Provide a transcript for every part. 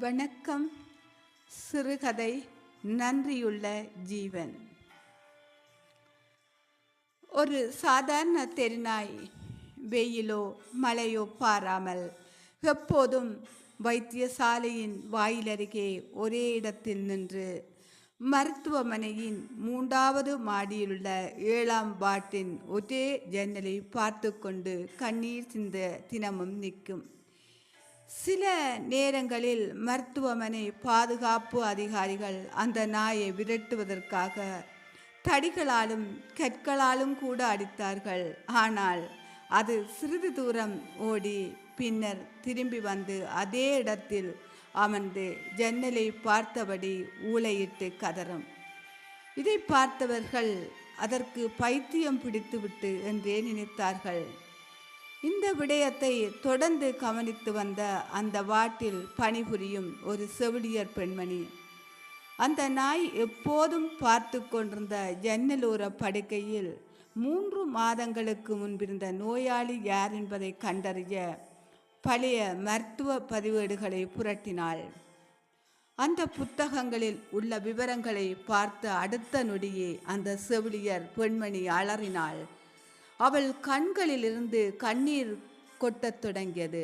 வணக்கம். சிறுகதை நன்றியுள்ள ஜீவன். ஒரு சாதாரண தெருநாய் வெயிலோ மழையோ பாராமல் எப்போதும் வைத்தியசாலையின் வாயிலருகே ஒரே இடத்தில் நின்று மருத்துவமனையின் 3வது மாடியிலுள்ள 7ஆம் வார்டின் ஒரே ஜன்னலை பார்த்து கொண்டு கண்ணீர் சிந்த தினமும் நிற்கும். சில நேரங்களில் மருத்துவமனை பாதுகாப்பு அதிகாரிகள் அந்த நாயை விரட்டுவதற்காக தடிகளாலும் கற்களாலும் கூட அடித்தார்கள். ஆனால் அது சிறிது தூரம் ஓடி பின்னர் திரும்பி வந்து அதே இடத்தில் அமர்ந்து ஜன்னலை பார்த்தபடி ஊளையிட்டு கதறும். இதை பார்த்தவர்கள் அதற்கு பைத்தியம் பிடித்துவிட்டு என்றே நினைத்தார்கள். இந்த விடயத்தை தொடர்ந்து கவனித்து வந்த அந்த வார்டில் பணிபுரியும் ஒரு செவிலியர் பெண்மணி அந்த நாய் எப்போதும் பார்த்து கொண்டிருந்த ஜன்னலோர படுக்கையில் 3 மாதங்களுக்கு முன்பிருந்த நோயாளி யார் என்பதை கண்டறிய பழைய மருத்துவ பதிவேடுகளை புரட்டினாள். அந்த புத்தகங்களில் உள்ள விவரங்களை பார்த்த அடுத்த நொடியே அந்த செவிலியர் பெண்மணி அலறினாள். அவள் கண்களிலிருந்து கண்ணீர் கொட்டத் தொடங்கியது.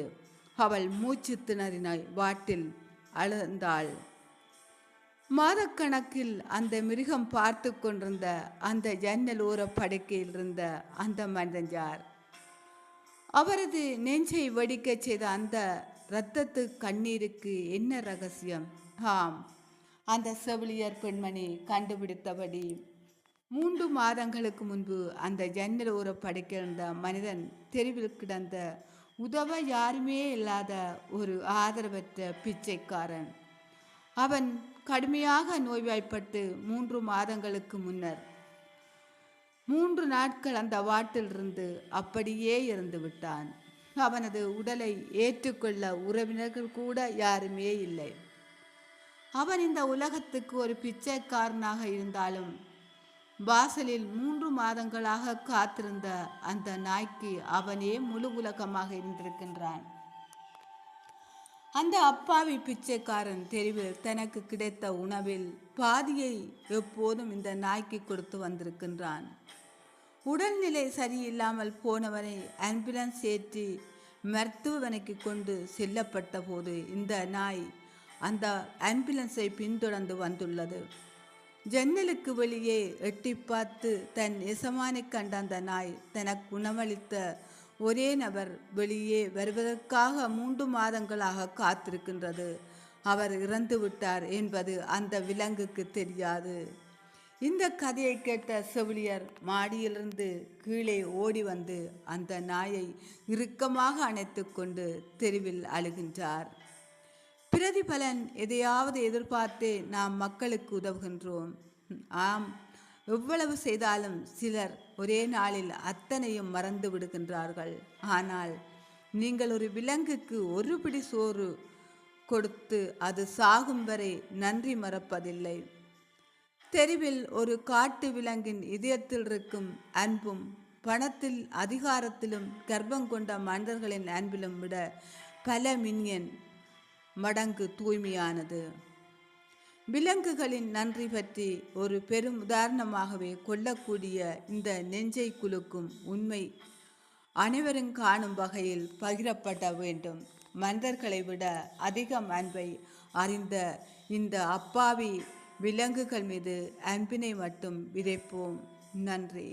அவள் மூச்சு திணறினாய் வாட்டில் அழுந்தாள். மாதக்கணக்கில் அந்த மிருகம் பார்த்து கொண்டிருந்த அந்த ஜன்னல் ஓர படுக்கையில் இருந்த அந்த மனிதன் யார்? அவரது நெஞ்சை வெடிக்கச் செய்த அந்த இரத்தத்து கண்ணீருக்கு என்ன ரகசியம்? ஆம், அந்த செவிலியர் பெண்மணி கண்டுபிடித்தபடி 3 மாதங்களுக்கு முன்பு அந்த ஜன்னல் ஓர படுக்கிருந்த மனிதன் தெருவில் கிடந்த உதவ யாருமே இல்லாத ஒரு ஆதரவற்ற பிச்சைக்காரன். அவன் கடுமையாக நோய்வாய்ப்பட்டு 3 மாதங்களுக்கு முன்னர் 3 நாட்கள் அந்த வாட்டிலிருந்து அப்படியே இறந்து விட்டான். அவனது உடலை ஏற்றுக்கொள்ள உறவினர்கள் கூட யாருமே இல்லை. அவன் இந்த உலகத்துக்கு ஒரு பிச்சைக்காரனாக இருந்தாலும் வாசலில் 3 மாதங்களாக காத்திருந்த அந்த நாய்க்கு அவனே முழு உலகமாக இருந்திருக்கின்றான். அந்த அப்பாவி பிச்சைக்காரன் தெருவில் தனக்கு கிடைத்த உணவில் பாதியை எப்போதும் இந்த நாய்க்கு கொடுத்து வந்திருக்கின்றான். உடல்நிலை சரியில்லாமல் போனவனை ஆம்புலன்ஸ் ஏற்றி மருத்துவமனைக்கு கொண்டு செல்லப்பட்ட போது இந்த நாய் அந்த ஆம்புலன்ஸை பின்தொடர்ந்து வந்துள்ளது. ஜன்னலுக்கு வெளியே எட்டி பார்த்து தன் எசமானை கண்ட அந்த நாய் தனக்கு உணவளித்த ஒரே நபர் வெளியே வருவதற்காக 3 மாதங்களாக காத்திருக்கின்றது. அவர் இறந்து விட்டார் என்பது அந்த விலங்குக்கு தெரியாது. இந்த கதையை கேட்ட செவிலியர் மாடியிலிருந்து கீழே ஓடி வந்து அந்த நாயை இறுக்கமாக அணைத்து கொண்டு தெருவில் அழுகின்றார். பிரதிபலன் எதையாவது எதிர்பார்த்து நாம் மக்களுக்கு உதவுகின்றோம். ஆம், எவ்வளவு செய்தாலும் சிலர் ஒரே நாளில் அத்தனையும் மறந்து விடுகின்றார்கள். ஆனால் நீங்கள் ஒரு விலங்குக்கு ஒரு பிடி சோறு கொடுத்து அது சாகும் வரை நன்றி மறப்பதில்லை. தெருவில் ஒரு காட்டு விலங்கின் இதயத்தில் இருக்கும் அன்பும் பணத்தில் அதிகாரத்திலும் கர்ப்பம் கொண்ட மனிதர்களின் அன்பிலும் விட பல மில்லியன் மடங்கு தூய்மையானது. விலங்குகளின் நன்றி பற்றி ஒரு பெரும் உதாரணமாகவே கொள்ளக்கூடிய இந்த நெஞ்சை குலுக்கும் உண்மை அனைவரும் காணும் வகையில் பகிரப்பட வேண்டும். மனிதர்களை விட அதிகம் அன்பை அறிந்த இந்த அப்பாவி விலங்குகள் மீது அன்பினை மட்டும் விதைப்போம். நன்றி.